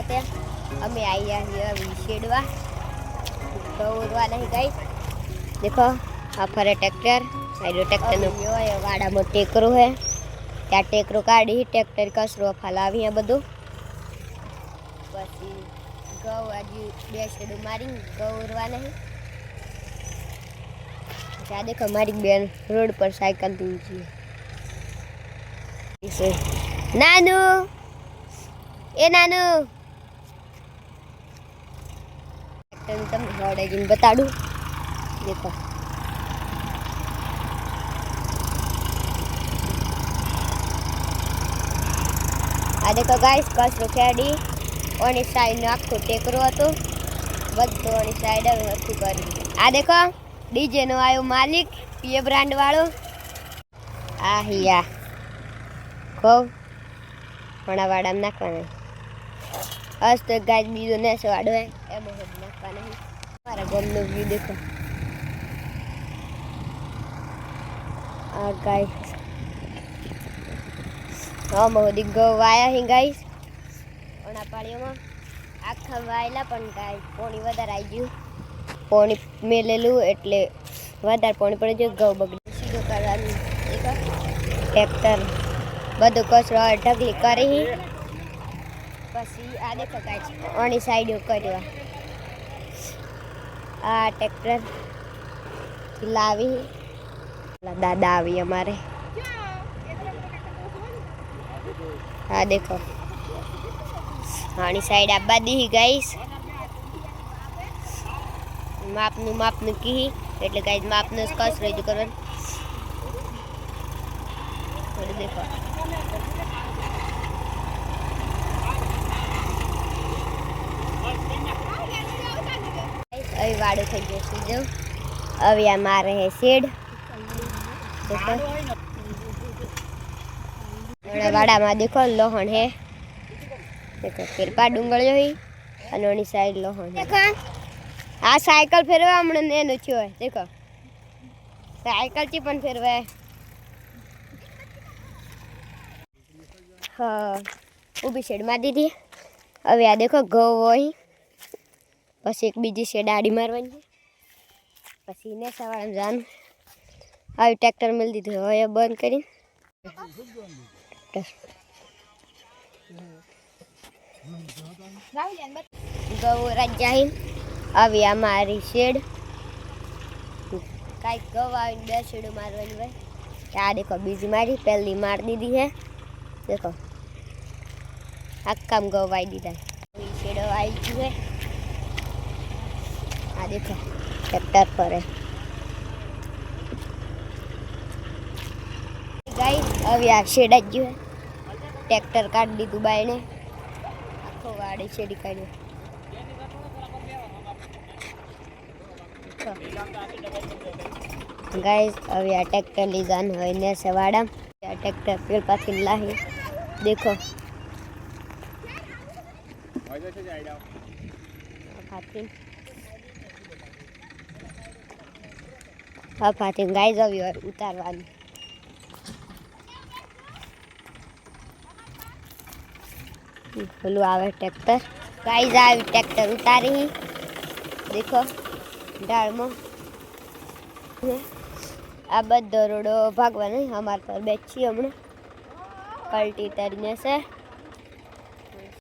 स्वागत है। हमें आई है शेडवा गौरवा नहीं गई। देखो आ फरे ट्रेक्टर ट्रेक्टर नो वाड़ा में टेकरो है त्या टेकरो काढ़ी ट्रेक्टर कसरो फलावी है बधु पछी गौ आज बे शेडू मारी गौरवा नहीं। आ देखो मारी बेन रोड पर साइकिल थी नानू ए नानू ट्रेक्टर में हड़े जी बताड़ू। देखो आ देखो गाइस कसरो खेड़ी ओनी साइड आखो टेकरो हतो बधो ओनी साइड हवे हथू करी। आ देखो डीजे नो आयो मालिक पीए ब्रांड वालो आ हिया को वणावाड़ा में नाखवाना आज तो गाइस बीजो नेस वाड़ो है ए बहुत नाखवाना है। हमारा गम नो व्यू देखो आ गाइस हम होदी गो वाया ही गाइस ओना पाळियो में आखा वायला पण गाइस पानी વધારે આવી ગયું पानी મેલેલું એટલે વધારે પાણી પડી ગયું ગૌ બગડી સીધો કરવાનું। દેખો ટ્રેક્ટર બધો કચરો ઢગલી કરી પછી આ देखो गाइस ઓની સાઈડ કર્યો आ ट्रेक्टर लावी दादा આવી અમારે। हाँ देखो आनी साइड आबा दी गाइस मापनु की એટલે गाइस मापनु कसरो ज करन। देखो अभी वाड़ो थई गयो छे जो अभी आ मारे है शेड। देखो वाड़ा में देखो लोहण है देखो किरपा डूंगळियो ही अनोनी साइड लोहण देखो आ साइकिल फेरवा हमने नेनो छो है। देखो साइकिल ची पण फेरवा हाँ ऊबी शेड मार दीदी। अभी आ देखो गौ वही पछी एक बीजी शेड आड़ी मारवानी पछी ने सवार जान आई ट्रेक्टर मिल दीधो है बंद करी गौ राजा ही अभी हमारी शेड कई गौ आई बे शेड मारवानी भाई आ देखो बीजी मारी पहली मार दीदी है। देखो आखा गौ आई दीदा शेड आई गई है। आ देखो ट्रेक्टर पर है गाइस अभी आ शेड आ गयो है ट्रेक्टर काट दीधु बाय ने आखो वाड़ी शेडी काढ्यो। गाइस अभी आ ट्रेक्टर ली जान होय ने से वाड़ा आ ट्रेक्टर पेड़ पाथी लाही। देखो फातिन गाइस अभी उतारवानी बोलो आवे ट्रेक्टर गाइस आ ट्रेक्टर उतारी ही। देखो डाल में आ बधो रोडो भागवा नहीं हमारे पर बेची हमने पलटी तरीने से।